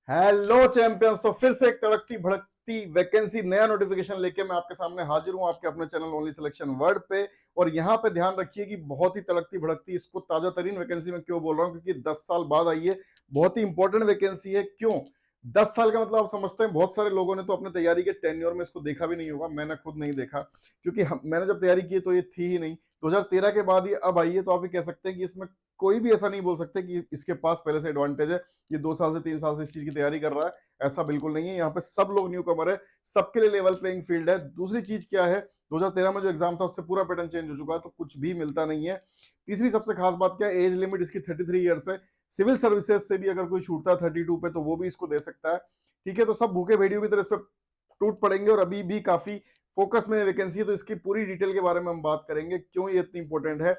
Hello champions. तो फिर से एक तड़कती भड़कती वैकेंसी नया नोटिफिकेशन लेके मैं आपके सामने हाजिर हूं आपके अपने चैनल ओनली सिलेक्शन वर्ड पे। और यहां पे ध्यान रखिए कि बहुत ही तड़कती भड़कती, इसको ताजा तरीन वैकेंसी में क्यों बोल रहा हूं, क्योंकि 10 साल बाद आई है। बहुत ही इंपॉर्टेंट वैकेंसी है। क्यों 10 साल का मतलब आप समझते हैं। बहुत सारे लोगों ने तो अपने तैयारी के टेन्योर में इसको देखा भी नहीं होगा। मैंने खुद नहीं देखा, क्योंकि मैंने जब तैयारी की तो ये थी ही नहीं। 2013 के बाद ये अब आई है। तो आप ये कह सकते हैं कि इसमें कोई भी ऐसा नहीं बोल सकते कि इसके पास पहले से एडवांटेज है, ये 2 साल से 3 साल से इस चीज की तैयारी कर रहा है। ऐसा बिल्कुल नहीं है। यहाँ पे सब लोग न्यू कमर है, सबके लिए लेवल प्लेइंग फील्ड है। दूसरी चीज क्या है, 2013 में जो एग्जाम था उससे पूरा पैटर्न चेंज हो चुका है, तो कुछ भी मिलता नहीं है। तीसरी सबसे खास बात क्या है, एज लिमिट इसकी 33 ईयर्स है। सिविल सर्विसेज से भी अगर कोई छूटता है 32 पे तो वो भी इसको दे सकता है। ठीक है, तो सब भूखे भेड़ियों की तरह इस पे टूट पड़ेंगे। और अभी भी काफी फोकस में वैकेंसी है, तो इसकी पूरी डिटेल के बारे में हम बात करेंगे, क्यों ये इतनी इंपॉर्टेंट है।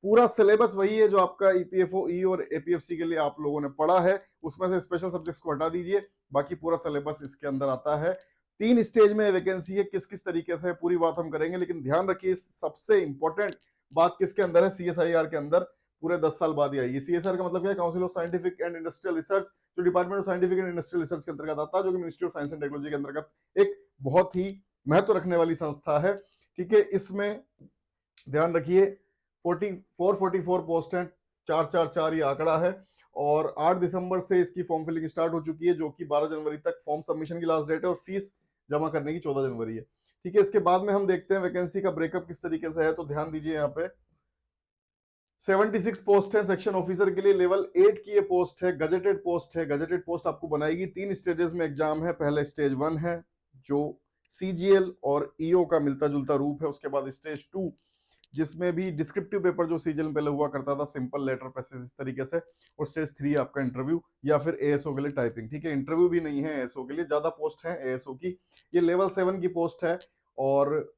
पूरा सिलेबस वही है जो आपका ईपीएफओ ई और एपीएफसी के लिए आप लोगों ने पढ़ा है। उसमें से स्पेशल सब्जेक्ट्स को हटा दीजिए, बाकी पूरा सिलेबस इसके अंदर आता है। 3 स्टेज में वैकेंसी है, किस किस तरीके से है पूरी बात हम करेंगे। लेकिन ध्यान रखिए सबसे इंपॉर्टेंट बात किसके अंदर है, सीएसआईआर के अंदर पूरे 10 साल बाद ही आई है। सीएसआर का मतलब क्या है, council of scientific and industrial research, जो department of scientific and industrial research के अंतर्गत आता है, जो कि ministry of science and technology के अंतर्गत एक बहुत ही महत्व रखने वाली संस्था है। ठीक है, इसमें ध्यान रखिए 44 पोस्ट हैं, 444 ये आंकड़ा है। और 8 दिसंबर से इसकी फॉर्म फिलिंग स्टार्ट हो चुकी है, जो कि 12 जनवरी तक फॉर्म सबमिशन की लास्ट डेट है, और फीस जमा करने की 14 जनवरी है। ठीक है, इसके बाद में हम देखते हैं वैकेंसी का ब्रेकअप किस तरीके से है। तो ध्यान दीजिए, यहाँ पे 76 पोस्ट है सेक्शन ऑफिसर के लिए। लेवल 8 की ये पोस्ट है, गजेटेड पोस्ट है। गजेटेड पोस्ट आपको बनाएगी। 3 स्टेजेस में एग्जाम है। पहले स्टेज 1 है जो सीजीएल और ईओ का मिलता जुलता रूप है। उसके बाद स्टेज 2, जिसमें भी डिस्क्रिप्टिव पेपर जो सीजीएल में पहले हुआ करता था, सिंपल लेटर पैसेज इस तरीके से। और स्टेज 3 आपका इंटरव्यू या फिर एएसओ के लिए टाइपिंग। ठीक है, इंटरव्यू भी नहीं है एएसओ के लिए, ज्यादा पोस्ट है एएसओ की। ये लेवल 7 की पोस्ट है। और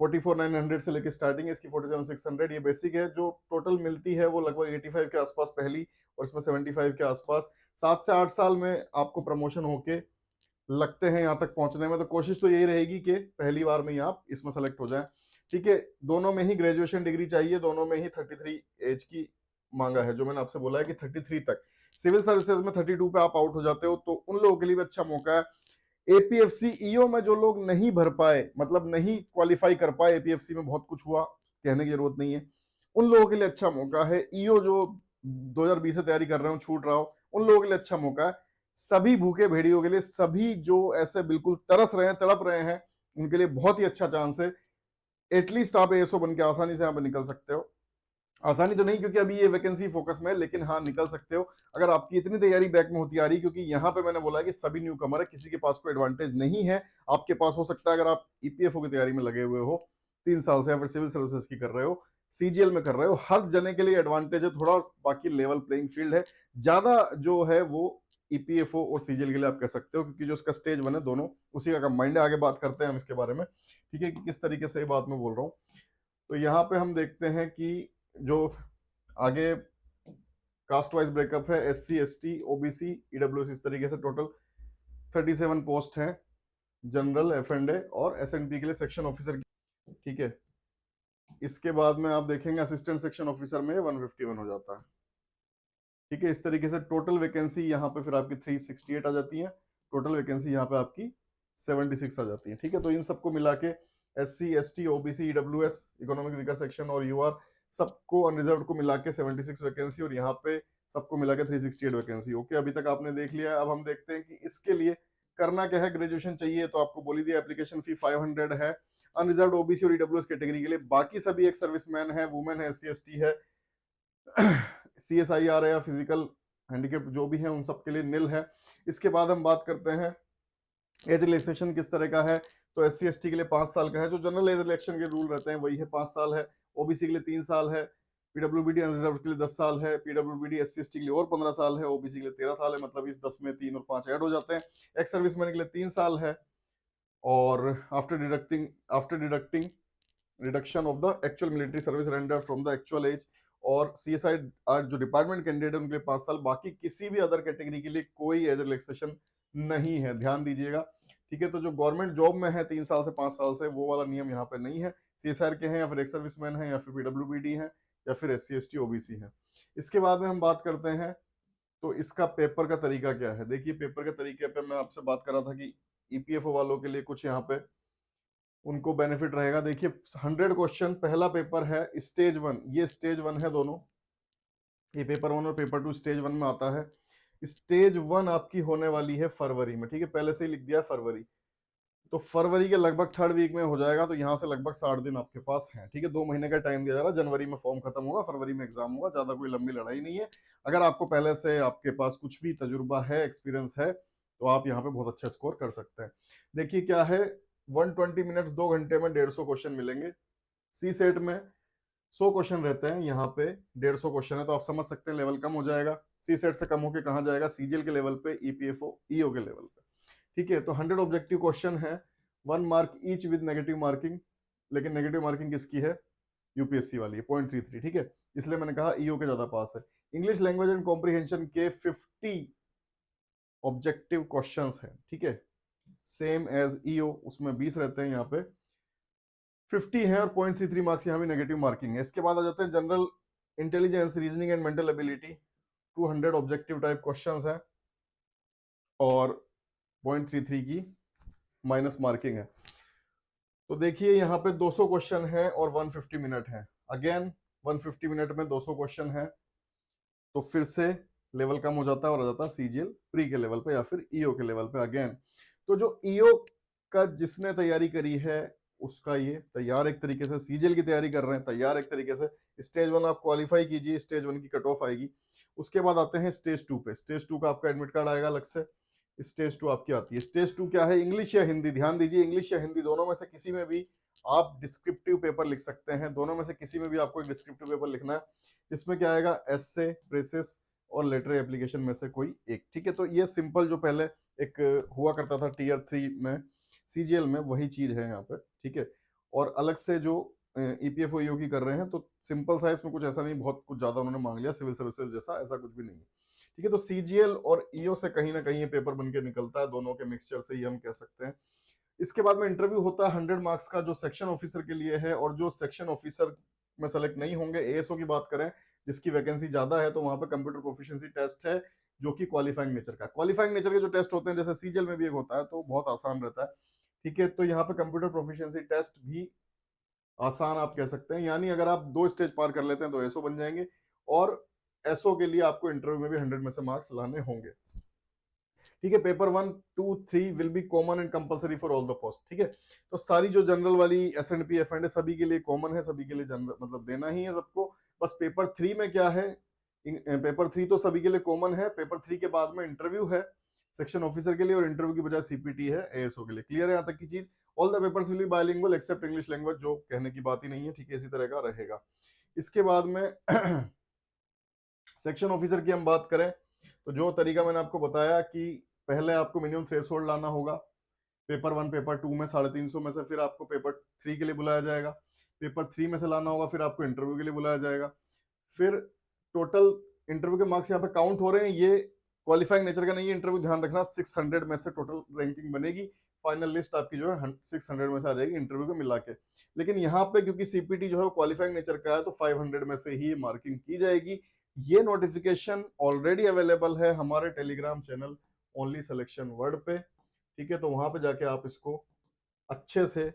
44,900 से लेकर स्टार्टिंग है इसकी 47,600। ये बेसिक है। जो टोटल मिलती है वो लगभग 85 के आसपास पहली, और इसमें 75 के आसपास। 7 से 8 साल में आपको प्रमोशन होके लगते हैं यहाँ तक पहुंचने में। तो कोशिश तो यही रहेगी कि पहली बार में ही आप इसमें सेलेक्ट हो जाएं। ठीक है, दोनों में ही ग्रेजुएशन डिग्री चाहिए, दोनों में ही 33 एज की मांगा है, जो मैंने आपसे बोला है कि 33 तक। सिविल सर्विसेज में 32 पे आप आउट हो जाते हो, तो उन लोगों के लिए भी अच्छा मौका है। एपीएफसी ईओ में जो लोग नहीं भर पाए, मतलब नहीं क्वालिफाई कर पाए, एपीएफसी में बहुत कुछ हुआ, कहने की जरूरत नहीं है, उन लोगों के लिए अच्छा मौका है। ईओ जो 2020 से तैयारी कर रहे हो, छूट रहा हो, उन लोगों के लिए अच्छा मौका है। सभी भूखे भेड़ियों के लिए, सभी जो ऐसे बिल्कुल तरस रहे हैं, तड़प रहे हैं, उनके लिए बहुत ही अच्छा चांस है। एटलीस्ट आप एएसओ बन के आसानी से यहाँ पे निकल सकते हो। आसानी तो नहीं, क्योंकि अभी ये वैकेंसी फोकस में है, लेकिन हाँ निकल सकते हो अगर आपकी इतनी तैयारी बैक में होती आ रही। क्योंकि यहाँ पे मैंने बोला कि सभी न्यू कमर है, किसी के पास कोई एडवांटेज नहीं है। आपके पास हो सकता है अगर आप ईपीएफओ की तैयारी में लगे हुए हो 3 साल से, या फिर सिविल सर्विसेज की कर रहे हो, सीजीएल में कर रहे हो, हर जने के लिए एडवांटेज है थोड़ा। बाकी लेवल प्लेइंग फील्ड है। ज्यादा जो है वो ईपीएफओ और सीजीएल के लिए आप कह सकते हो, क्योंकि जो उसका स्टेज 1 है दोनों उसी का कंबाइंड है। आगे बात करते हैं हम इसके बारे में। ठीक है, कि किस तरीके से ये बात मैं बोल रहा हूँ। तो यहाँ पे हम देखते हैं कि जो आगे कास्ट वाइज ब्रेकअप है, एससी एसटी ओबीसी ईडब्ल्यूएस, इस तरीके से टोटल 37 पोस्ट हैं जनरल एफएनडे और एसएनपी के लिए सेक्शन ऑफिसर की। ठीक है, इसके बाद में आप देखेंगे असिस्टेंट सेक्शन ऑफिसर में 151 हो जाता है। ठीक है, इस तरीके से टोटल वैकेंसी यहाँ पे फिर आपकी 368 आ जाती है। टोटल वैकेंसी यहाँ पे आपकी 76 आ जाती है। ठीक है, तो इन सबको मिला के SC ST OBC EWS economic weaker section और यूआर, सबको अनरिजर्व को मिला के 76 वैकेंसी, और यहाँ पे सबको मिला के 368 वैकेंसी। ओके, अभी तक आपने देख लिया है। अब हम देखते हैं कि इसके लिए करना क्या है। ग्रेजुएशन चाहिए तो आपको बोली दिया, एप्लीकेशन फी 500 है। अनरिजर्व ओबीसी और ईडब्ल्यूएस कैटेगरी के लिए, बाकी सभी एक सर्विसमैन है, वुमेन है, एससी एसटी है, सीएसआईआर है, या फिजिकल हैंडीकेप जो भी है, उन सब के लिए निल है। इसके बाद हम बात करते हैं एज रिलैक्सेशन किस तरह का है। तो एससी एसटी के लिए 5 साल का है, जो जनरल एज रिलैक्सेशन के रूल रहते हैं वही है, 5 साल है। ओबीसी के लिए 3 साल है। पीडब्ल्यूबीडी अनरिजर्व के लिए 10 साल है। पीडब्ल्यूबीडी एससी एसटी के लिए और 15 साल है। ओबीसी के लिए 13 साल है, मतलब इस 10 में 3 और 5 ऐड हो जाते हैं। एक्स सर्विसमैन के लिए 3 साल है। और after deducting reduction of the actual military service render from the actual as, और सीएसआई जो डिपार्टमेंट कैंडिडेट है उनके लिए 5 साल। बाकी किसी भी अदर कैटेगरी के लिए कोई एज रिलैक्सेशन नहीं है, ध्यान दीजिएगा। ठीक है, तो जो गवर्नमेंट जॉब में है 3 साल से 5 साल से, वो वाला नियम यहाँ पे नहीं है। सीएसआर के हैं, या फिर एक्स सर्विसमैन है, या फिर पीडब्ल्यूबीडी है, या फिर एससी एसटी ओबीसी है। इसके बाद में हम बात करते हैं तो इसका पेपर का तरीका क्या है? देखिए पेपर के तरीके पे मैं आपसे बात कर रहा था कि ईपीएफओ वालों के लिए कुछ यहाँ पे उनको बेनिफिट रहेगा। देखिए 100 क्वेश्चन पहला पेपर है स्टेज 1, ये स्टेज 1 है दोनों, ये पेपर 1 और पेपर 2 स्टेज 1 में आता है। स्टेज 1 आपकी होने वाली है फरवरी में, ठीक है, पहले से ही लिख दिया फरवरी। तो फरवरी के लगभग 3rd वीक में हो जाएगा, तो यहाँ से लगभग 60 दिन आपके पास है, ठीक है, 2 महीने का टाइम दिया जा रहा है। जनवरी में फॉर्म खत्म होगा, फरवरी में एग्जाम होगा, ज्यादा कोई लंबी लड़ाई नहीं है। अगर आपको पहले से आपके पास कुछ भी तजुर्बा है, एक्सपीरियंस है, तो आप यहाँ पे बहुत अच्छा स्कोर कर सकते हैं। देखिए क्या है, 120 मिनट्स 2 घंटे में 150 क्वेश्चन मिलेंगे। सी सेट में 100 क्वेश्चन रहते हैं, यहाँ पे 150 क्वेश्चन है, तो आप समझ सकते हैं लेवल कम हो जाएगा। सी सेट से कम होके कहाँ जाएगा? सीजीएल के लेवल पे, ईपीएफओ ईओ के लेवल पे, ठीक है। तो 100 ऑब्जेक्टिव क्वेश्चन है, 1 mark each with negative marking, लेकिन नेगेटिव मार्किंग किसकी है? यूपीएससी वाली है, 0.33, ठीक है, इसलिए मैंने कहा ईओ के ज्यादा पास है। इंग्लिश लैंग्वेज एंड कॉम्प्रिहेंशन के 50 ऑब्जेक्टिव क्वेश्चंस हैं, ठीक है, सेम एज ईओ, उसमें 20 रहते हैं, यहाँ पे 50 है और 0.33 मार्क्स यहाँ भी नेगेटिव मार्किंग है। इसके बाद आ जाते हैं general intelligence, reasoning and mental ability, 200 objective type questions हैं और 0.33 की माइनस मार्किंग है। तो देखिए यहाँ पे 200 क्वेश्चन है और 150 मिनट है। अगेन 150 मिनट में 200 क्वेश्चन है, तो फिर से लेवल कम हो जाता है और आ जाता है सीजीएल प्री के लेवल पे या फिर ईओ के लेवल पे। अगेन तो जो ईओ का जिसने तैयारी करी है उसका ये तैयार एक तरीके से, सीजीएल की तैयारी कर रहे हैं तैयार एक तरीके से। स्टेज 1 आप क्वालिफाई कीजिए, स्टेज 1 की कट ऑफ आएगी। उसके बाद आते हैं स्टेज 2 पे। स्टेज 2 का आपका एडमिट कार्ड आएगा अलग से। स्टेज 2 आपकी आती है। स्टेज 2 क्या है? इंग्लिश या हिंदी। ध्यान दीजिए, इंग्लिश या हिंदी दोनों में से किसी में भी आप डिस्क्रिप्टिव पेपर लिख सकते हैं। दोनों में से किसी में भी आपको एक डिस्क्रिप्टिव पेपर लिखना है। इसमें क्या आएगा? एसे, प्रेसेस और लेटर एप्लीकेशन में से कोई एक, ठीक है। तो ये सिंपल जो पहले एक हुआ करता था टीयर 3 में सीजीएल में, वही चीज है यहाँ पे, ठीक है। और अलग से जो ईपीएफओ ईओ की कर रहे हैं तो सिंपल सा, इसमें कुछ ऐसा नहीं बहुत कुछ ज्यादा उन्होंने मांग लिया सिविल सर्विसेज जैसा, ऐसा कुछ भी नहीं है, ठीक है। तो सीजीएल और ईओ से कहीं ना कहीं ये पेपर बन के निकलता है, दोनों के मिक्सचर से ही हम कह सकते हैं। इसके बाद में इंटरव्यू होता है 100 मार्क्स का, जो सेक्शन ऑफिसर के लिए है। और जो सेक्शन ऑफिसर में सेलेक्ट नहीं होंगे, एएसओ की बात करें जिसकी वैकेंसी ज्यादा है, तो वहां पे कंप्यूटर प्रोफिशिएंसी टेस्ट है जो कि क्वालिफाइंग नेचर का। क्वालिफाइंग नेचर के जो टेस्ट होते हैं जैसे सीजीएल में भी एक होता है, तो बहुत आसान रहता है, ठीक है। तो यहाँ पे कंप्यूटर प्रोफिशिएंसी टेस्ट भी आसान आप कह सकते हैं, यानी अगर आप 2 स्टेज पार कर लेते हैं तो एसओ बन जाएंगे। और एसओ के लिए आपको इंटरव्यू में भी 100 में से मार्क्स लाने होंगे, ठीक है। Paper 1, 2, 3 will be common and compulsory for all the post, ठीक है। तो सारी जो जनरल वाली एसएनपी एफएनडे सभी के लिए कॉमन है, सभी के लिए जनरल मतलब देना ही है सबको। बस पेपर 3 में क्या है, पेपर 3 तो सभी के लिए कॉमन है। पेपर 3 के बाद में इंटरव्यू है सेक्शन ऑफिसर के लिए, और इंटरव्यू की बजाय सीपीटी है एएसओ के लिए। क्लियर है यहाँ तक की चीज? All the papers will be bilingual except English language, जो कहने की बात ही नहीं है, ठीक है, इसी तरह का रहेगा। इसके बाद में सेक्शन ऑफिसर की हम बात करें तो जो तरीका मैंने आपको बताया कि पहले आपको मिनिमम थ्रेशोल्ड लाना होगा पेपर 1 पेपर 2 में 350 में से, फिर आपको पेपर 3 के लिए बुलाया जाएगा, पेपर 3 में से लाना होगा, फिर आपको इंटरव्यू के लिए बुलाया जाएगा। फिर टोटल इंटरव्यू के मार्क्स यहाँ पे काउंट हो रहे हैं, ये क्वालिफाइंग नेचर का नहीं है इंटरव्यू, ध्यान रखना। 600 में से टोटल रैंकिंग बनेगी, फाइनल लिस्ट आपकी जो है 600 में से आ जाएगी इंटरव्यू को मिला के। लेकिन यहाँ पे क्योंकि सीपीटी जो है क्वालिफाइंग नेचर का है, तो 500 में से ही मार्किंग की जाएगी। ये नोटिफिकेशन ऑलरेडी अवेलेबल है हमारे Telegram channel only selection word पे, ठीक है। तो वहां पे जाके आप इसको अच्छे से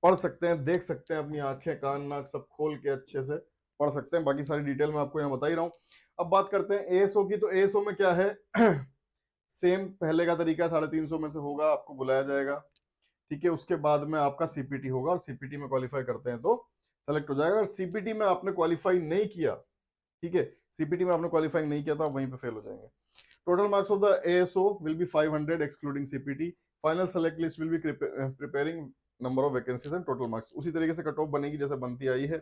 पढ़ सकते हैं, देख सकते हैं, अपनी आंखें कान नाक सब खोल के अच्छे से पढ़ सकते हैं। बाकी सारी डिटेल मैं आपको यहाँ बता ही रहा हूँ। अब बात करते हैं एएसओ की। तो एएसओ में क्या है सेम पहले का तरीका, 350 में से होगा, आपको बुलाया जाएगा, ठीक है। उसके बाद में आपका सीपीटी होगा, और सीपीटी में क्वालिफाई करते हैं तो सेलेक्ट हो जाएगा। और सीपीटी में आपने क्वालिफाई नहीं किया, ठीक है, सीपीटी में आपने क्वालिफाइंग नहीं किया, तो आप वहीं पे फेल हो जाएंगे। Total marks of the ASO will be 500 excluding CPT. Final select list will be preparing number of vacancies and total marks. उसी तरीके से कट ऑफ बनेगी जैसे बनती आई है,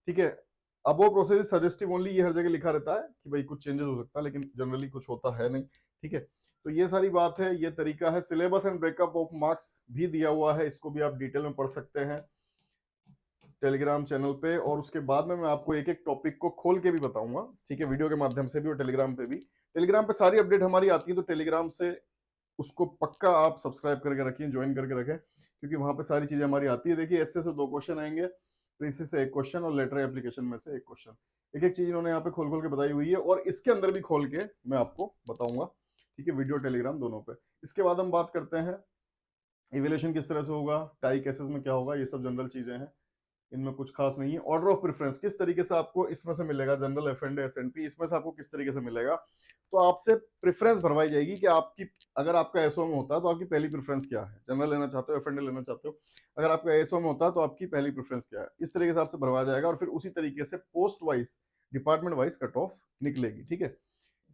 ठीक है। अब वो प्रोसेस सजेस्टिव ओनली, ये हर जगह लिखा रहता है कि भाई कुछ चेंजेस हो सकता है, लेकिन जनरली कुछ होता है नहीं, ठीक है। तो ये सारी बात है, ये तरीका है। Syllabus and breakup of marks भी दिया हुआ है, इसको भी आप डिटेल में पढ़ सकते हैं टेलीग्राम चैनल पे। और उसके बाद में मैं आपको एक एक टॉपिक को खोल के भी बताऊंगा, ठीक है, वीडियो के माध्यम से भी और टेलीग्राम पे भी। टेलीग्राम पे सारी अपडेट हमारी आती है, तो टेलीग्राम से उसको पक्का आप सब्सक्राइब करके रखिए, ज्वाइन करके रखें, क्योंकि वहां पे सारी चीजें हमारी आती है। देखिए ऐसे से 2 क्वेश्चन आएंगे, प्रीसी से एक क्वेश्चन और लेटर एप्लीकेशन में से एक क्वेश्चन। एक एक चीज इन्होंने यहाँ पे खोल खोल के बताई हुई है और इसके अंदर भी खोल के मैं आपको बताऊंगा, ठीक है, वीडियो टेलीग्राम दोनों पे। इसके बाद हम बात करते हैं इवेल्यूशन किस तरह से होगा, टाई केसेस में क्या होगा, ये सब जनरल चीजें हैं, इनमें कुछ खास नहीं है। ऑर्डर ऑफ प्रेफरेंस किस तरीके से आपको इसमें से मिलेगा, जनरल, एफ एंड एस&पी, इसमें से आपको किस तरीके से मिलेगा। तो आपसे प्रेफरेंस भरवाई जाएगी कि आपकी, अगर आपका एसओ में होता है तो आपकी पहली प्रेफरेंस क्या है, जनरल लेना चाहते हो, एफ एंड लेना चाहते हो, अगर आपका एसओ में होता है तो आपकी पहली प्रेफरेंस क्या है, इस तरीके से आपसे भरवाया जाएगा और फिर उसी तरीके से post wise, department wise cut off निकलेगी, ठीक है।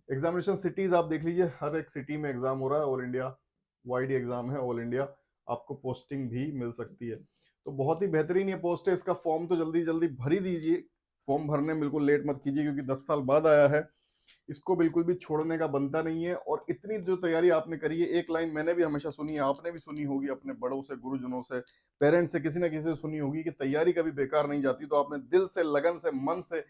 एग्जामिनेशन सिटीज आप देख लीजिए, हर एक सिटी में एग्जाम हो रहा है, ऑल इंडिया वाइड एग्जाम है, ऑल इंडिया आपको पोस्टिंग भी मिल सकती है। तो बहुत ही बेहतरीन ये पोस्ट है, इसका फॉर्म तो जल्दी जल्दी भर ही दीजिए, फॉर्म भरने में बिल्कुल लेट मत कीजिए क्योंकि 10 साल बाद आया है, इसको बिल्कुल भी छोड़ने का बनता नहीं है। और इतनी जो तैयारी आपने करी है, एक लाइन मैंने भी हमेशा सुनी है, आपने भी सुनी होगी अपने बड़ों से, गुरुजनों से, पेरेंट्स से, किसी ना किसी से सुनी होगी कि तैयारी कभी बेकार नहीं जाती। तो आपने दिल से, लगन से, मन से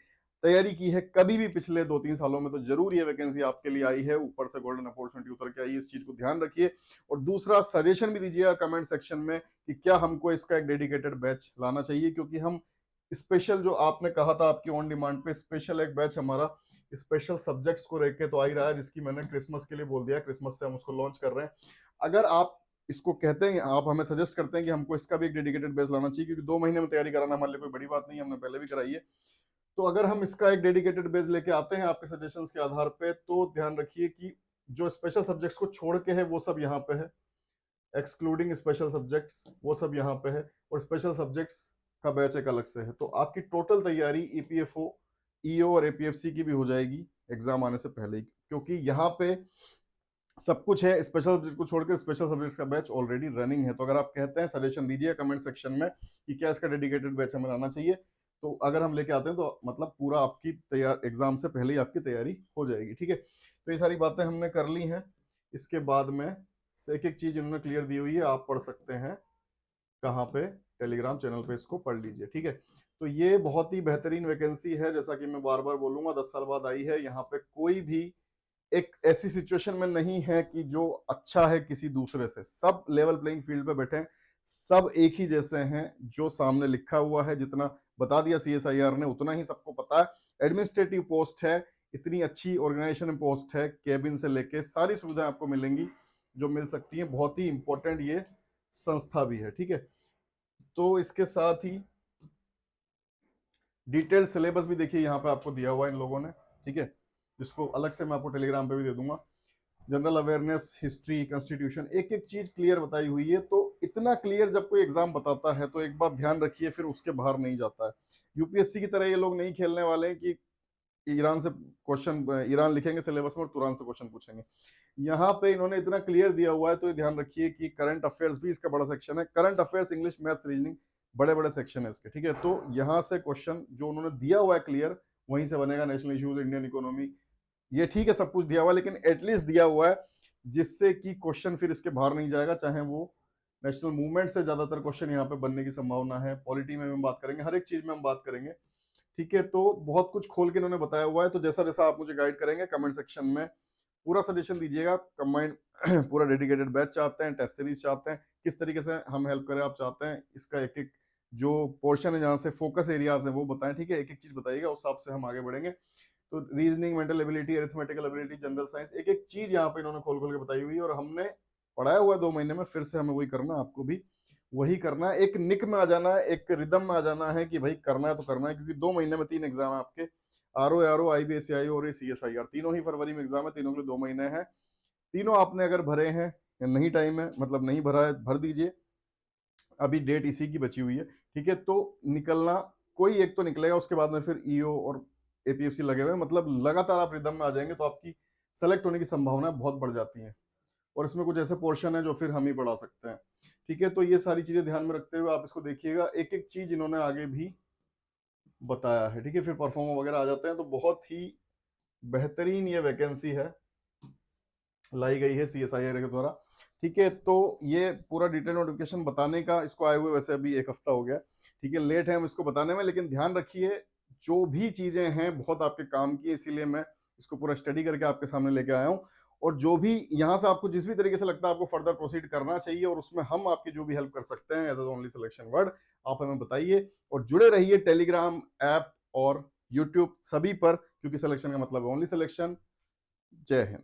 तैयारी की है कभी भी पिछले 2-3 सालों में, तो जरूर ये वैकेंसी आपके लिए आई है, ऊपर से गोल्डन अपॉर्चुनिटी उतर के आई है, इस चीज को ध्यान रखिए। और दूसरा सजेशन भी दीजिएगा कमेंट सेक्शन में कि क्या हमको इसका एक डेडिकेटेड बैच लाना चाहिए, क्योंकि हम स्पेशल, जो आपने कहा था आपकी ऑन डिमांड पे, स्पेशल एक बैच हमारा स्पेशल सब्जेक्ट्स को लेके तो आ ही रहा है, जिसकी मैंने क्रिसमस के लिए बोल दिया, क्रिसमस से हम उसको लॉन्च कर रहे हैं। अगर आप इसको कहते हैं, आप हमें सजेस्ट करते हैं कि हमको इसका भी एक डेडिकेटेड बैच लाना चाहिए, क्योंकि 2 महीने में तैयारी कराना हमारे लिए कोई बड़ी बात नहीं है, हमने पहले भी कराई है। तो अगर हम इसका एक डेडिकेटेड बैच लेके आते हैं आपके सजेशंस के आधार पे, तो ध्यान रखिए कि जो स्पेशल सब्जेक्ट्स को छोड़ के है वो सब यहाँ पे है, एक्सक्लूडिंग स्पेशल सब्जेक्ट्स वो सब यहाँ पे है, और स्पेशल सब्जेक्ट्स का बैच एक अलग से है। तो आपकी टोटल तैयारी ईपीएफओ, ईओ और एपीएफसी की भी हो जाएगी एग्जाम आने से पहले ही, क्योंकि यहाँ पे सब कुछ है, स्पेशल सब्जेक्ट को छोड़कर स्पेशल सब्जेक्ट्स का बैच ऑलरेडी रनिंग है। तो अगर आप कहते हैं, सजेशन दीजिए कमेंट सेक्शन में कि क्या इसका डेडिकेटेड बैच हमें लाना चाहिए, तो अगर हम लेके आते हैं तो मतलब पूरा आपकी तैयार, एग्जाम से पहले ही आपकी तैयारी हो जाएगी, ठीक है। तो ये सारी बातें हमने कर ली हैं। इसके बाद में एक एक चीज इन्होंने क्लियर दी हुई है, आप पढ़ सकते हैं कहाँ पे, टेलीग्राम चैनल पे इसको पढ़ लीजिए, ठीक है। तो ये बहुत ही बेहतरीन वैकेंसी है, जैसा कि मैं बार बार बोलूंगा, 10 साल बाद आई है। यहाँ पे कोई भी एक ऐसी सिचुएशन में नहीं है कि जो अच्छा है किसी दूसरे से, सब लेवल प्लेइंग फील्ड पे बैठे हैं, सब एक ही जैसे हैं, जो सामने लिखा हुआ है, जितना बता दिया सीएसआईआर ने उतना ही सबको पता है। एडमिनिस्ट्रेटिव पोस्ट है, इतनी अच्छी ऑर्गेनाइजेशन पोस्ट है, केबिन से लेके सारी सुविधाएं आपको मिलेंगी जो मिल सकती हैं, बहुत ही इंपॉर्टेंट ये संस्था भी है, ठीक है। तो इसके साथ ही डिटेल सिलेबस भी देखिए यहाँ पे आपको दिया हुआ है इन लोगों ने, ठीक है, जिसको अलग से मैं आपको टेलीग्राम पे भी दे दूंगा। जनरल अवेयरनेस, हिस्ट्री, कॉन्स्टिट्यूशन, एक एक चीज क्लियर बताई हुई है। तो इतना क्लियर जब कोई एग्जाम बताता है तो एक बात ध्यान रखिए, फिर उसके बाहर नहीं जाता है। यूपीएससी की तरह ये लोग नहीं खेलने वाले हैं कि ईरान से क्वेश्चन, ईरान लिखेंगे सिलेबस में और तुरंत से क्वेश्चन पूछेंगे। यहाँ पे इन्होंने इतना क्लियर दिया हुआ है, तो ये ध्यान रखिए कि करंट अफेयर्स भी इसका बड़ा सेक्शन है, current affairs, English, maths, reasoning, बड़े बड़े सेक्शन है इसके, ठीक है। तो यहाँ से क्वेश्चन जो उन्होंने दिया हुआ है क्लियर, वहीं से बनेगा। नेशनल इश्यूज, इंडियन इकोनॉमी, ये ठीक है, सब कुछ दिया हुआ है, लेकिन एटलीस्ट दिया हुआ है जिससे कि क्वेश्चन फिर इसके बाहर नहीं जाएगा। चाहे वो नेशनल मूवमेंट से ज्यादातर क्वेश्चन यहाँ पे बनने की संभावना है, पॉलिटी में हम बात करेंगे, हर एक चीज में हम बात करेंगे, ठीक है। तो बहुत कुछ खोल के इन्होंने बताया हुआ है। तो जैसा जैसा आप मुझे गाइड करेंगे कमेंट सेक्शन में पूरा सजेशन दीजिएगा। कंबाइंड पूरा डेडिकेटेड बैच चाहते हैं, टेस्ट सीरीज चाहते हैं, किस तरीके से हम हेल्प करें आप चाहते हैं, इसका एक एक जो पोर्शन है जहाँ से फोकस एरियाज है वो बताएं, ठीक है। एक एक चीज बताइएगा, उस हिसाब से हम आगे बढ़ेंगे। तो reasoning, mental ability, arithmetical ability, general science, एक एक चीज यहाँ पे इन्होंने खोल खोल के बताई हुई है, और हमने पढ़ाया हुआ है 2 महीने में, फिर से हमें वही करना है, आपको भी वही करना है। एक निक में आ जाना है, एक रिदम में आ जाना है कि भाई करना है तो करना है, क्योंकि 2 महीने में 3 एग्जाम है आपके, आरओ, आईबीएसई और सीएसआईआर, तीनों ही फरवरी में एग्जाम है, तीनों के लिए 2 महीने हैं। तीनों आपने अगर भरे हैं या नहीं, टाइम है, मतलब नहीं भरा है, भर दीजिए, अभी डेट इसी की बची हुई है, ठीक है। तो निकलना कोई एक तो निकलेगा, उसके बाद में फिर ईओ और एपीएफसी लगे हुए हैं, मतलब लगातार आप रिदम में आ जाएंगे, तो आपकी सेलेक्ट होने की संभावना बहुत बढ़ जाती है। और इसमें कुछ ऐसे पोर्शन है जो फिर हम ही पढ़ा सकते हैं, ठीक है। तो ये सारी चीजें ध्यान में रखते हुए आप इसको देखिएगा, एक एक चीज इन्होंने आगे भी बताया है, ठीक है। फिर परफॉर्मर वगैरह आ जाते हैं। तो बहुत ही बेहतरीन ये वैकेंसी है, लाई गई है सीएसआईआर के द्वारा, ठीक है। तो ये पूरा डिटेल नोटिफिकेशन बताने का इसको आए हुए वैसे अभी 1 हफ्ता हो गया, ठीक है, लेट है हम इसको बताने में, लेकिन ध्यान रखिए जो भी चीजें हैं बहुत आपके काम की, इसीलिए मैं इसको पूरा स्टडी करके आपके सामने लेके आया हूँ। और जो भी यहाँ से आपको जिस भी तरीके से लगता है आपको फर्दर प्रोसीड करना चाहिए और उसमें हम आपकी जो भी हेल्प कर सकते हैं एज ओनली सिलेक्शन वर्ड, आप हमें बताइए। और जुड़े रहिए टेलीग्राम ऐप और यूट्यूब सभी पर, क्योंकि सिलेक्शन का मतलब है ओनली सिलेक्शन। जय हिंद।